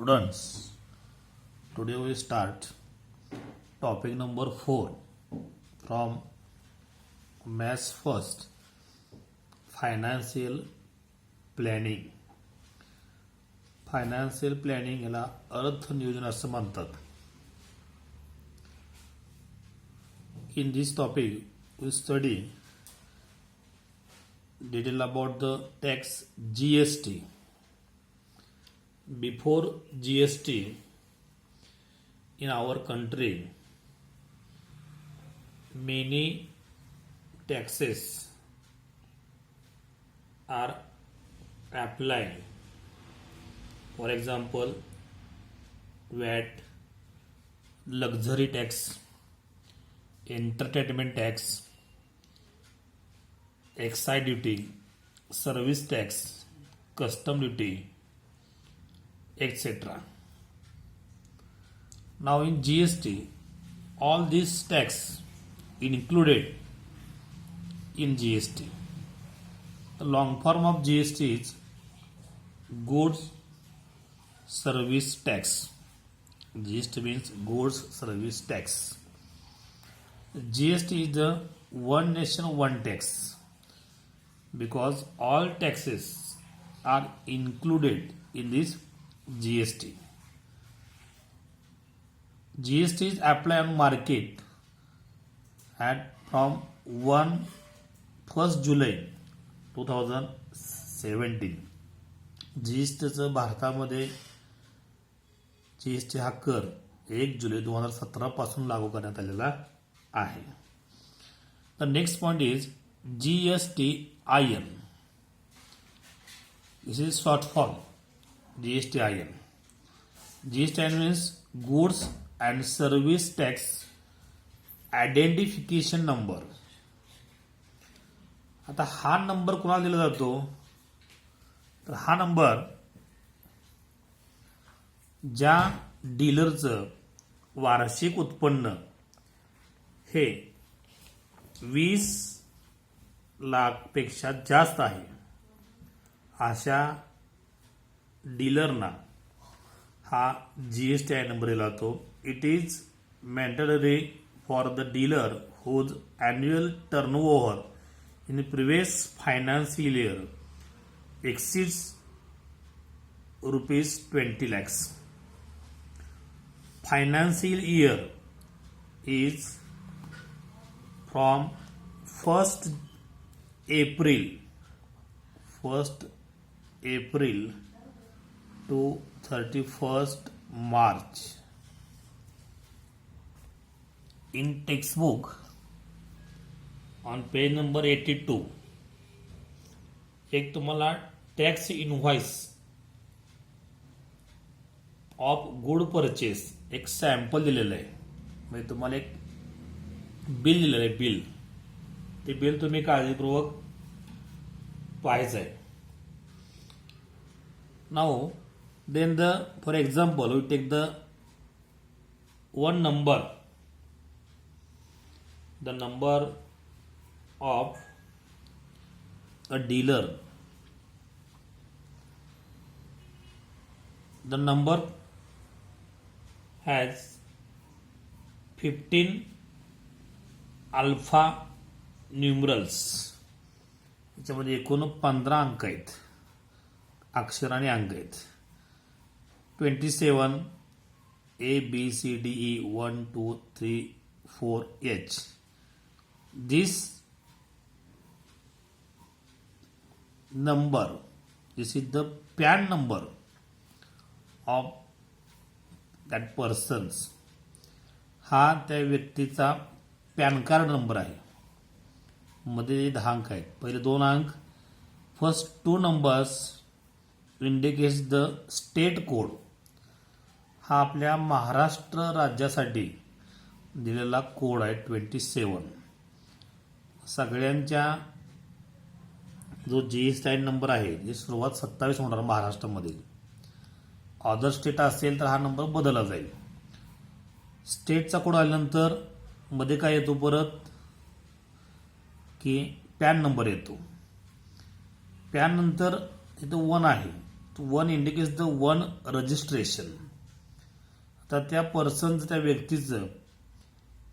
Students, today we start topic number 4 from Maths First, Financial Planning. Financial planning याला अर्थ नियोजन असं म्हणतात. In this topic we study detail about the tax GST. Before GST in our country, many taxes are applied. For example, VAT, luxury tax, entertainment tax, excise duty, service tax, custom duty, etc. Now in GST, all these tax included in GST. The long form of GST is Goods Service Tax. GST means Goods Service Tax. GST is the one nation one tax because all taxes are included in this GST. GST is applied on market at from 1st July 2017. GSTचं भारतामध्ये GST हा कर 1 जुलै 2017 पासून लागू करण्यात आलेला आहे. The next point is GSTIN. This is short form. GSTIN. GSTIN means Goods and Service Tax Identification Number. आता हा नंबर कोणाला दिला जातो तर हा नंबर ज्या डीलरचं वार्षिक उत्पन्न हे 20 लाखपेक्षा जास्त आहे अशा डीलरना हा GSTI नंबर दिला जातो. It is mandatory for the dealer whose annual turnover in previous financial year exceeds ₹20 lakhs. Financial year is from 1st April to 31st March. In textbook on page number 82 एक तुम्हाला tax invoice of good purchase एक sample दिलेलं आहे. म्हणजे तुम्हाला एक bill दिलेलं आहे. बिल ते बिल तुम्ही काळजीपूर्वक पाहायचं आहे. Now then for example we take the one number, the number of a dealer. The number has 15 alpha numerals. याच्यामध्ये एकूण 15 अंक आहेत, अक्षर आणि अंक आहेत. 27 ABCDE 1 2 3 4 H. This number, this is the PAN number of that persons. हा त्या व्यक्तीचा पॅन कार्ड नंबर आहे. मध्ये 10 अंक आहेत. पहिले 2 अंक, first 2 numbers indicates the state code. हा आपल्या महाराष्ट्र राज्यासाठी दिलेला कोड आहे 27. सगळ्यांच्या जो GSTI नंबर आहे जी सुरुवात 27 होणार महाराष्ट्रामध्ये. अदर स्टेट असेल तर हा नंबर बदलला जाईल. स्टेटचा कोड आल्यानंतर मध्ये काय येतो परत की पॅन नंबर येतो. पॅन नंतर इथं 1 आहे one indicates the one registration. आता त्या पर्सनचं त्या व्यक्तीचं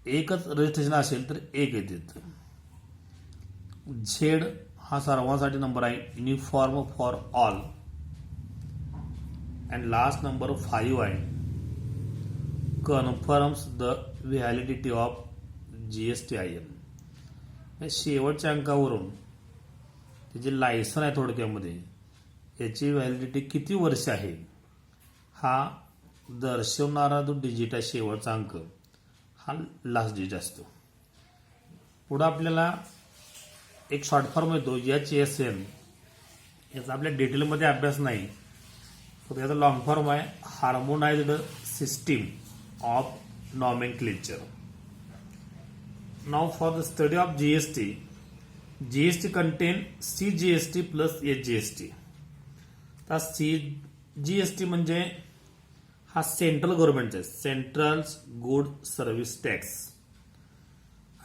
एकच रजिस्ट्रेशन असेल तर एक येते. झेड हा सर्वांसाठी नंबर आहे, uniform for all. And last number 5 आहे, confirms the validity of GSTIN. शेवटच्या अंकावरून ते जे लायसन आहे थोडक्यामध्ये याची व्हॅलिडिटी किती वर्ष आहे हा दर्शवणारा जो डिजिट आहे शेवटचा अंक हा लास्ट डिजिट असतो. पुढं आपल्याला एक शॉर्ट फॉर्म येतो HSN. याचा आपल्या डिटेलमध्ये अभ्यास नाही, तर याचा लॉंग फॉर्म आहे harmonised system of nomenclature. Now for the study of GST contain CGST plus HGST. आता CGST म्हणजे हा सेंट्रल गव्हर्नमेंटचा सेंट्रल गुड सर्व्हिस टॅक्स,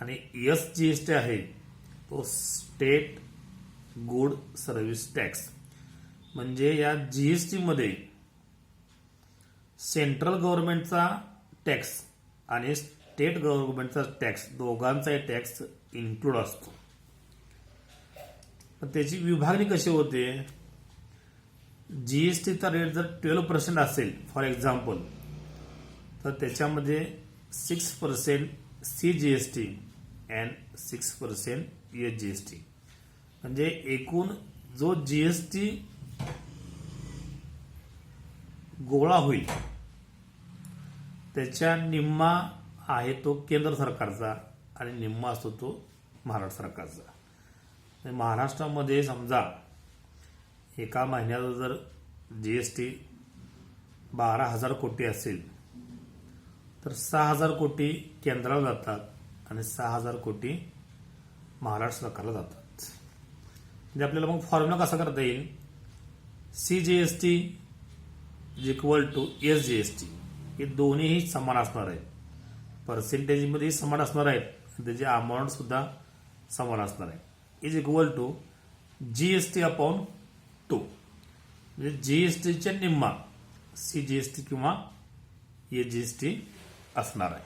आणि SGST आहे तो स्टेट गुड सर्व्हिस टॅक्स. म्हणजे या GST मध्ये सेंट्रल गव्हर्नमेंटचा टॅक्स आणि स्टेट गव्हर्नमेंटचा टॅक्स दोघांचाही टॅक्स इन्क्लूड असतो. त्याची विभागणी कशी होते, GSTचा रेट जर 12% असेल फॉर एक्झाम्पल, तर त्याच्यामध्ये 6% CGST अँड 6% HGST. म्हणजे एकूण जो GST गोळा होईल त्याच्या निम्मा आहे तो केंद्र सरकारचा आणि निम्मा असतो तो महाराष्ट्र सरकारचा. महाराष्ट्रामध्ये समजा एका महिन्याचा जर GST 12,000 कोटी असेल तर 6,000 कोटी केंद्राला जातात आणि 6,000 कोटी महाराष्ट्र सरकारला जातात. म्हणजे आपल्याला मग फॉर्म्युला कसा करता येईल, CGST is equal to SGST. हे दोन्हीही समान असणार आहेत, पर्सेंटेजमध्ये समान असणार आहेत, त्याची अमाऊंट सुद्धा समान असणार आहे. Is equal to GST upon 2. म्हणजे GSTच्या निम्मा CGST किंवा HGST असणार आहे.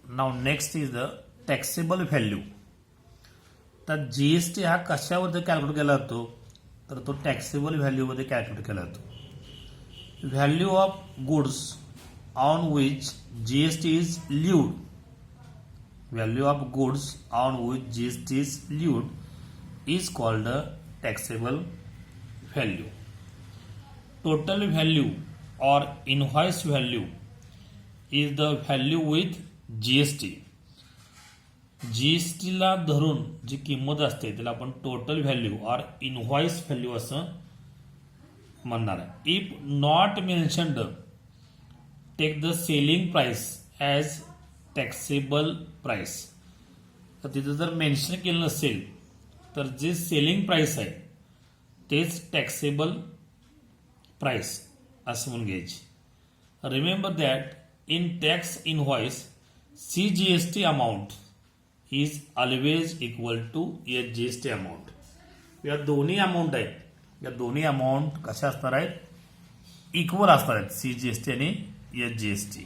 Now next is the taxable value. तर GST हा कशावर कॅल्क्युलेट केला जातो, तर तो टॅक्सेबल व्हॅल्यूमध्ये कॅल्क्युलेट केला जातो. Value of goods on which GST is levied. Value of goods on which GST is levied is called a taxable value. Total value or invoice value is the value with GST. GST ला धरून जी किंमत असते त्याला आपण total value और invoice value असं म्हणणार आहे. If not mentioned take the selling price as taxable price. तर तिथं जर मेन्शन केलं नसेल तर जे सेलिंग प्राइस आहे तेच टॅक्सेबल प्राइस असं म्हणून घ्यायची. Remember that in tax invoice CGST amount is always equal to HGST amount. या दोन्ही अमाऊंट आहेत, या दोन्ही अमाऊंट कशा असणार आहेत, इक्वल असणार आहेत, CGST आणि HGST.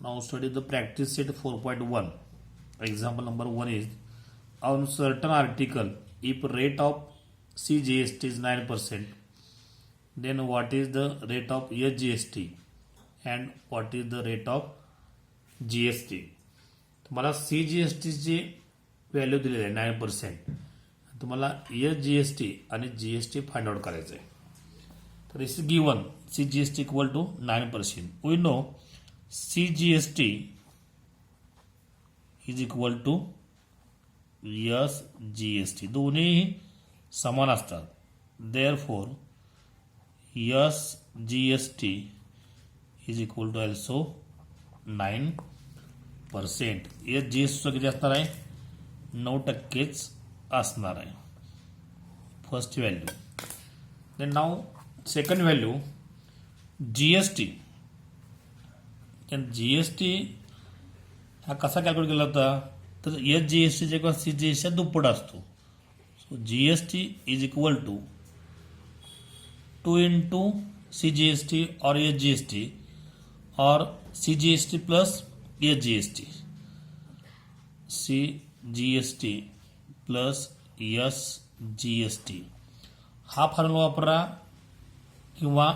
Now study the practice set 4.1. Example number 1 is on certain article if rate of CGST is 9%, then what is the rate of HGST and what is the rate of GST. तुम्हाला CGST ची value दिलेली आहे 9%, तुम्हाला HGST आणि GST find out करायचं आहे. तर is given CGST equal to 9%. We know CGST is equal to SGST. दोन्ही समान असतात. Therefore SGST is equal to also 9%. SGST किती असणार आहे, 9%च असणार आहे. First value. Then now second value GST. GST हा कसा कॅल्क्युलेट केला होता, तर HGST किंवा CGST दुप्पट असतो. So GST is equal to 2 into CGST or SGST or CGST plus SGST. CGST plus SGST हा फॉर्म्युला वापरा किंवा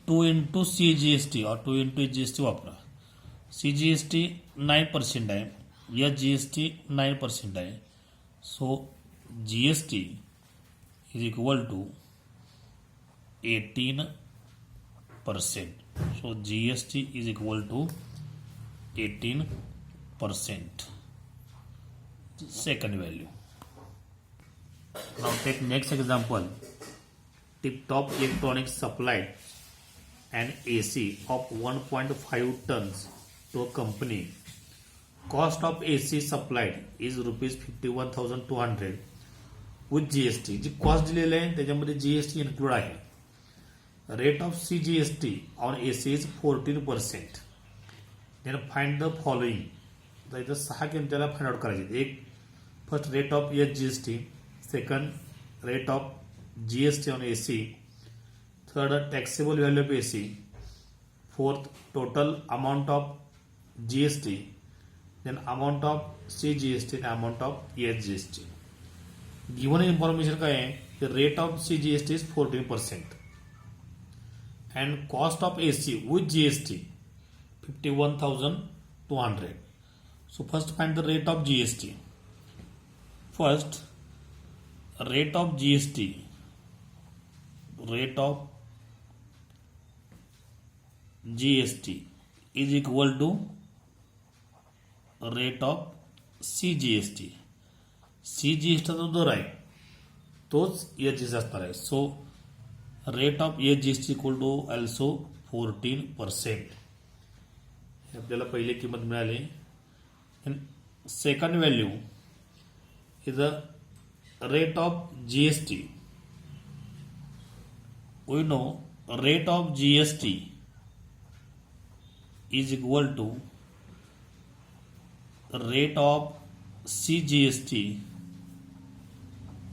2 into CGST or 2 into SGST वापरा. CGST 9% आहे, SGST 9% आहे. So GST is equal to 18%. So GST is equal to 18%. Second value. Now take next example. Tip-top Electronics supplied an AC of 1.5 tons to a company. Cost of AC supplied is rupees 51,200 with GST. जी cost दिलेली आहे त्याच्यामध्ये GST include आहे. Rate of CGST on AC is 14%. Then find the following. तर इथं 6 किमतीला find out करायचे. एक first rate of SGST, second rate of GST on AC, third taxable value of AC, fourth total amount of GST, then amount of CGST and amount of SGST. Given information काय आहे the rate of CGST is 14% and cost of AC with GST 51,200. So first find the rate of GST. First rate of GST is equal to rate of CGST. CGST जो दर आहे तोच SGST असणार आहे. So rate of SGST equal to also 14%. हे आपल्याला पहिली किंमत मिळाली. Second value is the rate of GST. We know rate of GST is equal to rate of CGST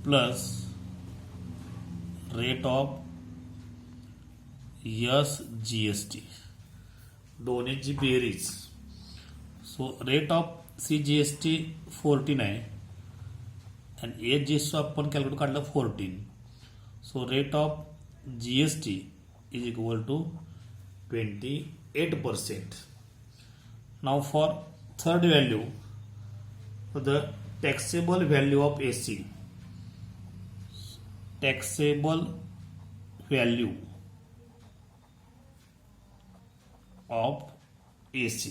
plus rate of SGST. दोन्हीची बेरीज. सो रेट ऑफ CGST 14 आहे and SGST आपण calculate काढलं 14. So rate of GST is equal to 28%. Now for third value, for the taxable value of AC, taxable value of AC.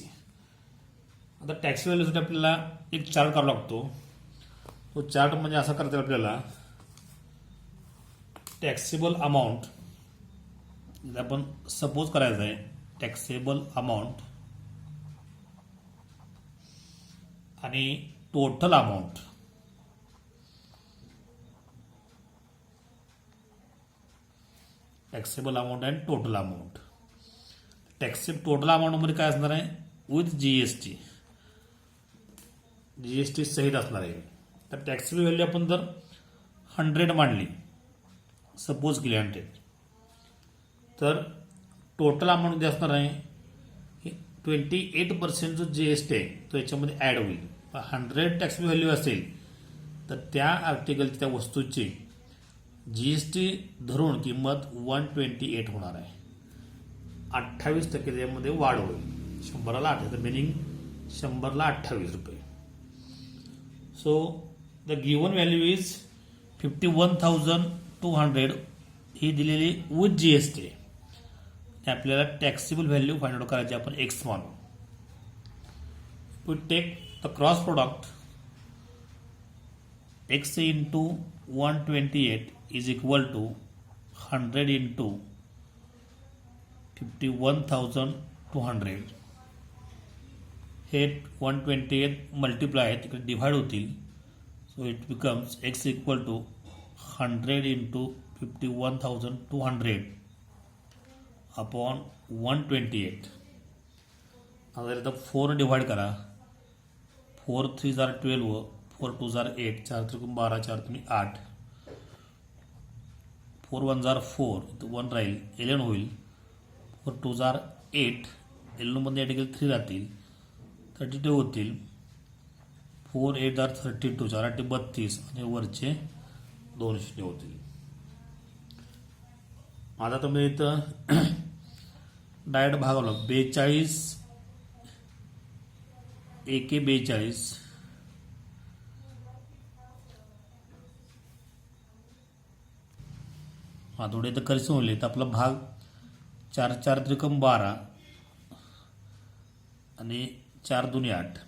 आता tax व्हॅल्यूसाठी आपल्याला एक chart करावा लागतो. तो चार्ट म्हणजे असा करता येईल आपल्याला टॅक्सेबल अमाऊंट आपण सपोज करायचं आहे. टॅक्सेबल अमाऊंट आणि टोटल अमाऊंट. टॅक्सेबल अमाऊंट आणि टोटल अमाऊंट. टोटल अमाऊंटमध्ये काय असणार आहे विथ GST. GST सहित असणार आहे. तर टॅक्सेबल व्हॅल्यू आपण जर 100 मांडली, सपोज केली 100, तर टोटल अमाऊंट जे असणार आहे 28% जो GST आहे तो याच्यामध्ये ॲड होईल. 100 टॅक्सेबल व्हॅल्यू असेल तर त्या आर्टिकलची त्या वस्तूची GST धरून किंमत 128 होणार आहे. 28% त्यामध्ये वाढ होईल. 100ला 28, मिनिंग 100ला 28 रुपये. So the given value is 51,200 ही दिलेली विथ GST. आपल्याला टॅक्सेबल व्हॅल्यू फाइंड आउट करायची. आपण एक्स मानू. We take the cross product x into 128 is equal to 100 into 51,200. हे 128 मल्टिप्लाय तिकडे डिव्हाइड होतील. So it becomes x equal to 100 into 51,200 upon 128. अगर इथं 4 डिवाइड करा. 4 3 जार 12, 4 2 जार 8, 4 3 12, 4 3 8. 4 1 जार 4, इथं 1 राहील, 11 होईल. 4 2 जार 8, 11मध्ये या ठिकाणी 3 राहतील, 32 होतील. 4 8 जार 32, 4 8 32 आणि वरचे 2 शून्य होतील. आता तुम्ही इथं डायरेक्ट भागवलं. 42 एके 42, थोडे तर करेक्शन होईल. तर आपला भाग 4 4 त्रिकम 12 आणि 4 2 8,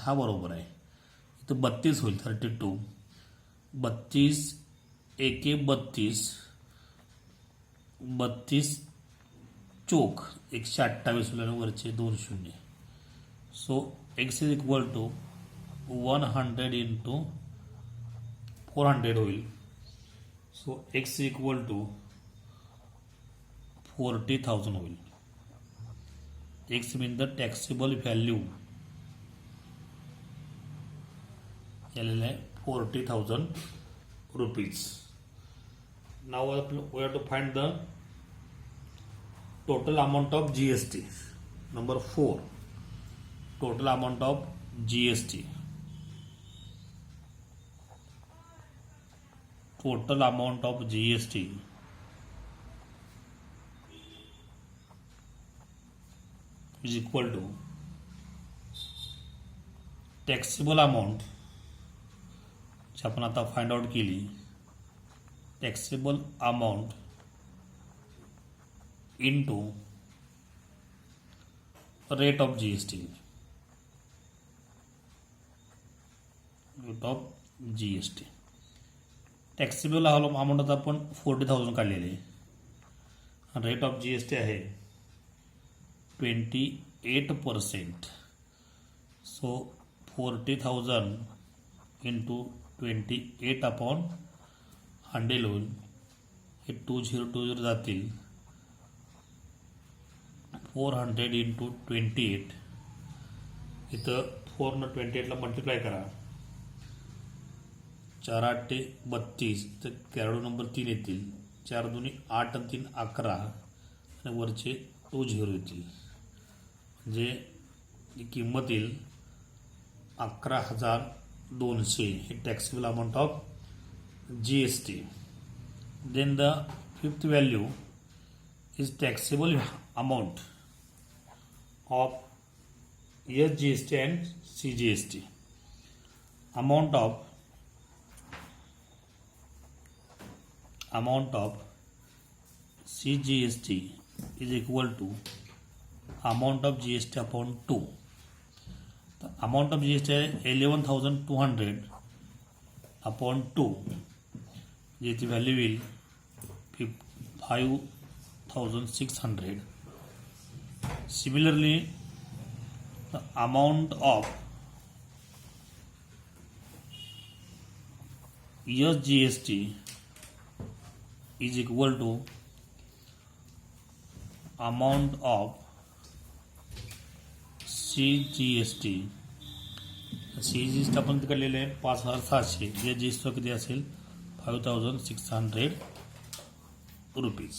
हा बरोबर आहे. इथं 32 होईल, 32. 32 एके 32, 32 चोक 128 होईल आणि वरचे 2 शून्य. So x is equal to 100 into 400 होईल. सो एक्स इक्वल टू 40,000 होईल. X mean the taxable value झालेलं आहे 40,000 rupees. Now we have to find the total amount of GST. Number 4, total amount of GST. Total amount of GST is equal to taxable amount, जी आपण आता find out केली. Taxable amount into rate of GST. Rate of GST. Taxable amount आता आपण 40,000 काढलेले आहे. Rate of GST आहे 28%. So 40,000 into 28 upon 100 होईल. हे 2020 जातील. 400 इंटू 28, इथं 4 28ला मल्टिप्लाय करा. 4 8 32, तर कॅरडो नंबर 3 येतील. 4 2 8 आणि 3 11 आणि वरचे 2 झिरो येतील. म्हणजे ही किंमत येईल 11,200. हे taxable amount of GST. Then the fifth value is taxable amount of SGST and CGST. amount of CGST is equal to amount of GST upon 2. The amount of GST is 11,200 upon 2. The value will be 5,600. Similarly, the amount of SGST is equal to amount of CGST. CGST आपण काढलेले आहे 5,700. जे GST किती असेल 5,600 rupees.